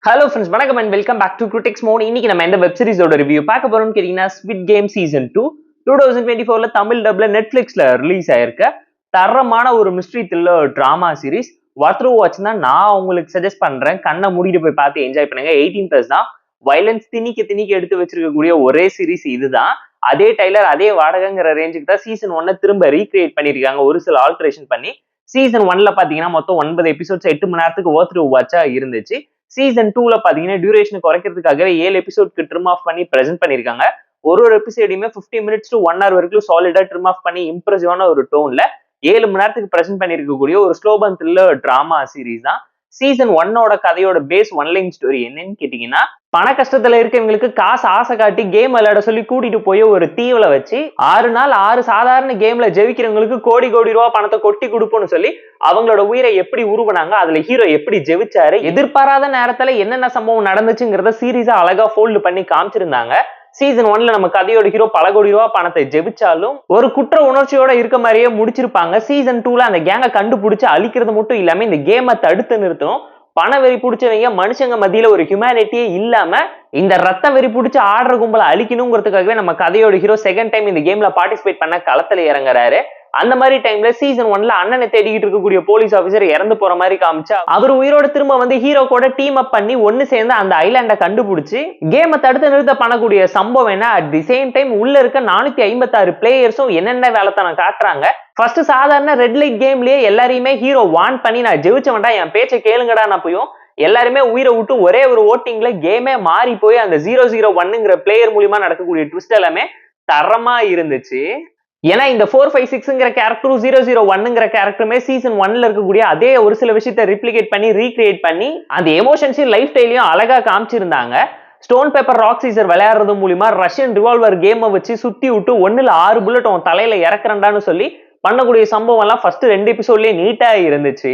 Hello friends, வணக்கம் and welcome back to critics mode. இன்னைக்கு நம்ம எந்த வெப் சீரிஸோட ரிவ்யூ பார்க்க போறோம்னு கேட்டீங்கன்னா, ஸ்குவிட் கேம் சீசன் 2 2024ல தமிழ் டப்ல நெட்ஃபிளிக்ஸ்ல ரிலீஸ் ஆயிருக்க தரமான ஒரு mystery thriller drama series. Worth watch தான் நான் உங்களுக்கு சஜஸ்ட் பண்றேன். கண்ணை மூடிட்டு போய் பார்த்து என்ஜாய் பண்ணுங்க. 18+ தான். வயலன்ஸ் திணிக்க எடுத்து வச்சிருக்கக்கூடிய ஒரே சீரிஸ் இதுதான். அதே டைலர் அதே வாடகைங்கிற ரேஞ்சுக்கு தான் சீசன் 1 திரும்ப ரீக்ரியேட் பண்ணிருக்காங்க, ஒரு சில ஆல்ட்ரேஷன் பண்ணி. சீசன் 1ல பாத்தீங்கன்னா மொத்தம் 9 எபிசோட்ஸ் 8 மணி நேரத்துக்கு ஒர்த் வாட்சா இருந்துச்சு. சீசன் 2ல பாத்தீங்கன்னா டியூரேஷன் குறைக்கிறதுக்காகவே 7 எபிசோட்க்கு ட்ரிம் ஆஃப் பண்ணி பிரசென்ட் பண்ணிருக்காங்க. ஒரு எபிசோடையுமே 50 மினிட்ஸ் டு 1 hour வரைக்கும் சாலிடா ட்ரிம் ஆஃப் பண்ணி இம்ப்ரெசிவான ஒரு டோன்ல 7 மணி நேரத்துக்கு பிரசென்ட் பண்ணிருக்கக்கூடிய ஒரு ஸ்லோபன் த்ரில்லர் டிராமா சீரிஸ் தான். சீசன் 1ஓட கதையோட பேஸ் ஒன்லைன் ஸ்டோரி என்னன்னு கேட்டீங்கன்னா, பண கஷ்டத்துல இருக்கவங்களுக்கு காசு ஆசை காட்டி கேம் விளையாட சொல்லி கூட்டிட்டு போய் ஒரு தீவுல வச்சு 6 நாள் 6 சாதாரண கேம்ல ஜெயிக்கிறவங்களுக்கு கோடி ரூபாய் பணத்தை கொட்டி கொடுப்போம்னு சொல்லி அவங்களோட உயிரை எப்படி உருவனாங்க, அதுல ஹீரோ எப்படி ஜெயிச்சாரு, எதிர்பாராத நேரத்துல என்னென்ன சம்பவம் நடந்துச்சுங்கிறத சீரியஸா அழகா ஃபோல்டு பண்ணி காமிச்சிருந்தாங்க. சீசன் 1ல நம்ம கதையோட ஹீரோ பல கோடி ரூபாய் பணத்தை ஜெயிச்சாலும் ஒரு குற்ற உணர்ச்சியோட இருக்க மாதிரியே முடிச்சிருப்பாங்க. சீசன் 2ல அந்த கேங்கை கண்டுபிடிச்சு அழிக்கிறது மட்டும் இல்லாம இந்த கேமை தடுத்து நிறுத்தணும். பண வெறி பிடிச்சவங்க மனுஷங்க மத்தியில ஒரு ஹியூமனிட்டியே இல்லாம இந்த ரத்த வெறி பிடிச்ச ஆடுற கும்பலை அழிக்கணுங்கிறதுக்காகவே நம்ம கதையோட ஹீரோ செகண்ட் டைம் இந்த கேம்ல பார்ட்டிசிபேட் பண்ண களத்துல இறங்குறாரு. அந்த மாதிரி டைம்ல சீசன் 1ல அண்ணனை தேடிக்கிட்டு இருக்கக்கூடிய போலீஸ் ஆபீசர் இறந்து போற மாதிரி காமிச்சா அவர் உயிரோட திரும்ப வந்து ஹீரோ கூட டீம் அப் பண்ணி ஒன்னு சேர்ந்து அந்த ஐலாண்டை கண்டுபிடிச்சு கேமை தடுத்து நிறுத்த பண்ணக்கூடிய சம்பவம் என்ன. அட் தி சேம் டைம் உள்ள இருக்க 456 பிளேயர்ஸும் என்னென்ன வேலைத்தனம் காட்டுறாங்க. ஃபர்ஸ்ட் சாதாரண ரெட் லைட் கேம்லயே எல்லாரையுமே ஹீரோ வான் பண்ணி நான் ஜெயிச்ச வேண்டாம், என் பேச்சை கேளுங்கடா நான் போயும் எல்லாருமே உயிரை விட்டு ஒரே ஒரு ஓட்டிங்ல கேமே மாறி போய் அந்த 001ங்கிற பிளேயர் மூலியமா நடக்கக்கூடிய ட்விஸ்ட் எல்லாமே தரமா இருந்துச்சு. ஏன்னா இந்த 456ங்கிற கேரக்டரும் 001ங்கிற கேரக்டருமே சீசன் 1ல இருக்கக்கூடிய அதே ஒரு சில விஷயத்தை ரிப்ளிகேட் பண்ணி ரீக்ரியேட் பண்ணி அந்த எமோஷன்ஸையும் லைஃப் ஸ்டைலையும் அழகா காமிச்சிருந்தாங்க. ஸ்டோன் பேப்பர் ராக் சீசர் விளையாடுறது மூலியமா ரஷ்யன் ரிவால்வர் கேமை வச்சு சுத்தி விட்டு 1ல 6 புல்லட் உன் தலையில இறக்குறண்டான்னு சொல்லி பண்ணக்கூடிய சம்பவம் எல்லாம் ஃபர்ஸ்ட் 2 எபிசோட்லயே நீட்டா இருந்துச்சு.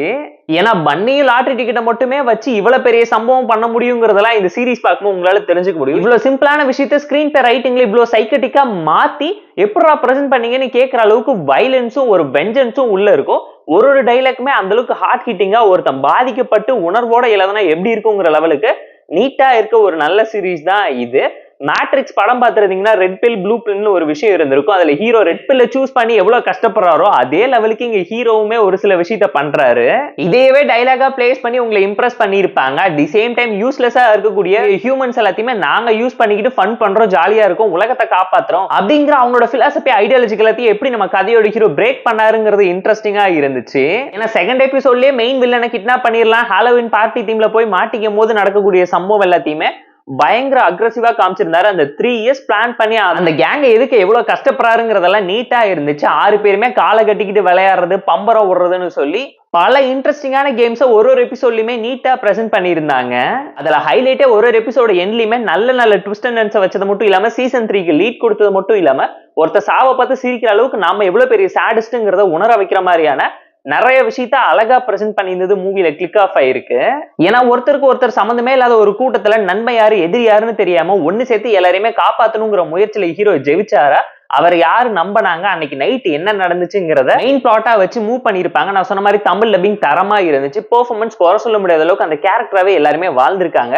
ஏன்னா பன்னியும் லாட்டரி டிக்கெட்டை மட்டுமே வச்சு இவ்வளவு பெரிய சம்பவம் பண்ண முடியுங்கிறதெல்லாம் இந்த சீரிஸ் பார்க்கும்போது உங்களால தெரிஞ்சுக்க முடியும். இவ்வளவு சிம்பிளான விஷயத்த ஸ்கிரீன் பே ரைட்டிங்ல இவ்வளவு சைக்கட்டிக்கா மாத்தி எப்படா பிரசென்ட் பண்ணீங்கன்னு கேட்கிற அளவுக்கு வயலன்ஸும் ஒரு வெஞ்சன்ஸும் உள்ள இருக்கும். ஒரு டைலாக்குமே அந்த அளவுக்கு ஹார்ட் ஹிட்டிங்கா ஒருத்தன் பாதிக்கப்பட்டு உணர்வோட எழுதுனா எப்படி இருக்குங்கிற லெவலுக்கு நீட்டா இருக்க ஒரு நல்ல சீரிஸ் தான் இது. மேட்ரிக்ஸ் படம் பார்த்துருந்தீங்கன்னா ரெட் பில் ப்ளூ பில்னு ஒரு விஷயம் இருந்திருக்கும். அதுல ஹீரோ ரெட் பில்ல சூஸ் பண்ணி எவ்வளவு கஷ்டப்படுறாரோ அதே லெவலுக்கு இங்க ஹீரோவுமே ஒரு சில விஷயத்த பண்றாரு. இதையவே டைலாகா பிளேஸ் பண்ணி உங்களை இம்ப்ரெஸ் பண்ணிருப்பாங்க. அட் தி சேம் டைம் யூஸ்லெஸ்ஸா இருக்கக்கூடிய ஹியூமன்ஸ் எல்லாத்தையுமே நாங்க யூஸ் பண்ணிக்கிட்டு ஃபன் பண்றோம், ஜாலியா இருக்கும், உலகத்தை காப்பாத்துறோம் அப்படிங்கிற அவங்களோட பிலாசபி ஐடியாலஜி எல்லாத்தையும் எப்படி நம்ம கதையோட ஹீரோ பிரேக் பண்ணாருங்கிறது இன்ட்ரெஸ்டிங்கா இருந்துச்சு. ஏன்னா செகண்ட் எபிசோட்லயே மெயின் வில்லனை கிட்னாப் பண்ணிடலாம், ஹாலோவின் பார்ட்டி தீம்ல போய் மாட்டிக்கும் போது நடக்கக்கூடிய சம்பவம் எல்லாத்தையுமே பயங்கர அக்ரெசிவா காமிச்சிருந்தாரு. அந்த 3 years பிளான் பண்ணி அந்த கேங்க எதுக்கு எவ்வளவு கஷ்டப்படுறாருங்கிறதெல்லாம் நீட்டா இருந்துச்சு. 6 பேருமே காலை கட்டிக்கிட்டு விளையாடுறது, பம்பரம் விடுறதுன்னு சொல்லி பல இன்ட்ரெஸ்டிங்கான கேம்ஸை ஒரு எபிசோட்லயுமே நீட்டா பிரசென்ட் பண்ணியிருந்தாங்க. அதுல ஹைலைட்டே ஒரு எபிசோட எண்ட்லயுமே நல்ல ட்விஸ்ட் அண்ட் டர்ன்ஸ் வச்சது மட்டும் இல்லாம சீசன் 3க்கு லீட் கொடுத்தது மட்டும் இல்லாம ஒருத்தர் சாவை பார்த்து சிரிக்கிற அளவுக்கு நாம எவ்வளவு பெரிய சாடிஸ்ட்ங்கிறத உணர வைக்கிற மாதிரியான நிறைய விஷயத்த அழகா பிரசென்ட் பண்ணியிருந்தது மூவில கிளிக் ஆஃப் ஆயிருக்கு. ஏன்னா ஒருத்தருக்கு ஒருத்தர் சம்பந்தமே இல்லாத ஒரு கூட்டத்துல நன்மை யாரு எதிரி யாருன்னு தெரியாம ஒன்னு சேர்த்து எல்லாரையுமே காப்பாத்தணுங்கிற முயற்சியில ஹீரோ ஜெயிச்சாரா, அவர் யாரு நம்பினாங்க, அன்னைக்கு நைட் என்ன நடந்துச்சுங்கிறத மெயின் பிளாட்டா வச்சு மூவ் பண்ணிருப்பாங்க. நான் சொன்ன மாதிரி தமிழ் டப்பிங் தரமா இருந்துச்சு. பெர்ஃபார்மன்ஸ் குறை சொல்ல முடியாத அளவுக்கு அந்த கேரக்டராவே எல்லாருமே வாழ்ந்திருக்காங்க.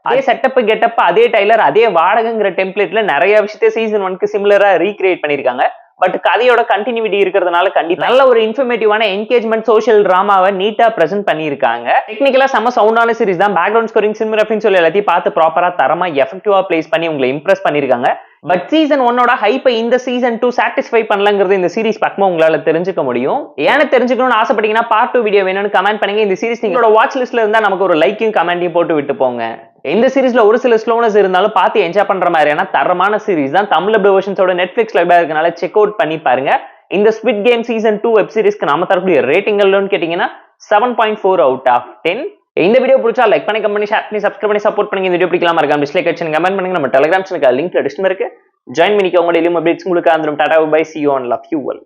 அதே செட்டப் கெட்டப் அதே டைலர் அதே வாடகைங்கிற டெம்ப்ளேட்ல நிறைய விஷயத்த சீசன் 1க்கு சிமிலரா ரீக்ரியேட் பண்ணிருக்காங்க. பட் கதையோட கண்டினியூட்டி இருக்கிறதுனால கண்டிப்பா நல்ல ஒரு இன்ஃபர்மேட்டிவான என்கேஜ்மெண்ட் சோஷியல் டிராமாவை நீட்டா பிரசென்ட் பண்ணிருக்காங்க. டெக்னிக்கலா செம்ம சவுண்டான சீரிஸ் தான். பேக்ரவுண்ட் ஸ்கோரிங் சினிமோகிராஃபி சொல்லி எல்லாத்தையும் பார்த்து ப்ராப்பரா தரமா எஃபெக்டிவா பிளேஸ் பண்ணி உங்களை இம்ப்ரெஸ் பண்ணிருக்காங்க. பட் சீசன் 1ஓட ஹைப்பை இந்த சீசன் 2 சாட்டிஸ்ஃபை பண்ணலங்கிறது இந்த சீரிஸ் பார்க்கும்போது உங்களால தெரிஞ்சுக்க முடியும். ஏன்னு தெரிஞ்சுக்கணும்னு ஆசைப்பட்டீங்கன்னா பார்ட் 2 வீடியோ வேணும்னு கமெண்ட் பண்ணுங்க. இந்த சீரிஸ் நீங்களோட வாட்ச் லிஸ்ட்ல இருந்தா நமக்கு ஒரு லைக்கையும் கமெண்டையும் போட்டு விட்டு போங்க. இந்த சீரிஸ்ல ஒரு சில ஸ்லோனஸ் இருந்தாலும் பார்த்து என்ஜாய் பண்ற மாதிரியான தரமான சீரிஸ் தான். தமிழ் வெர்ஷன்ஸோட நெட்ஃபிளிக்ஸ் லைவா இருக்கனால செக் அவுட் பண்ணி பாருங்க. இந்த ஸ்குவிட் கேம் சீசன் 2 வெப் சீரிஸ்க்கு நாம தரக்கூடிய ரேட்டிங் எவ்வளவுன்னு கேட்டீங்கன்னா 7.4 out of 10. இந்த வீடியோ பிடிச்சா லைக் பண்ணி, கமெண்ட் பண்ணி, ஷேர் பண்ணி, சப்ஸ்கிரைப் பண்ணி சப்போர்ட் பண்ணுங்க. இந்த வீடியோ பிடிக்கலாம் மறக்காம டிஸ்லைக் அடிச்சு கமெண்ட் பண்ணுங்க. நம்ம டெலிகிராம் சேனலுக்கு லிங்க் டிஸ்கிரிப்ஷன்ல இருக்கு, ஜாயின் பண்ணிக்கோங்க. டெய்லி அப்டேட்ஸ் உங்களுக்கு வந்துரும். Tata bye, see you on love you all.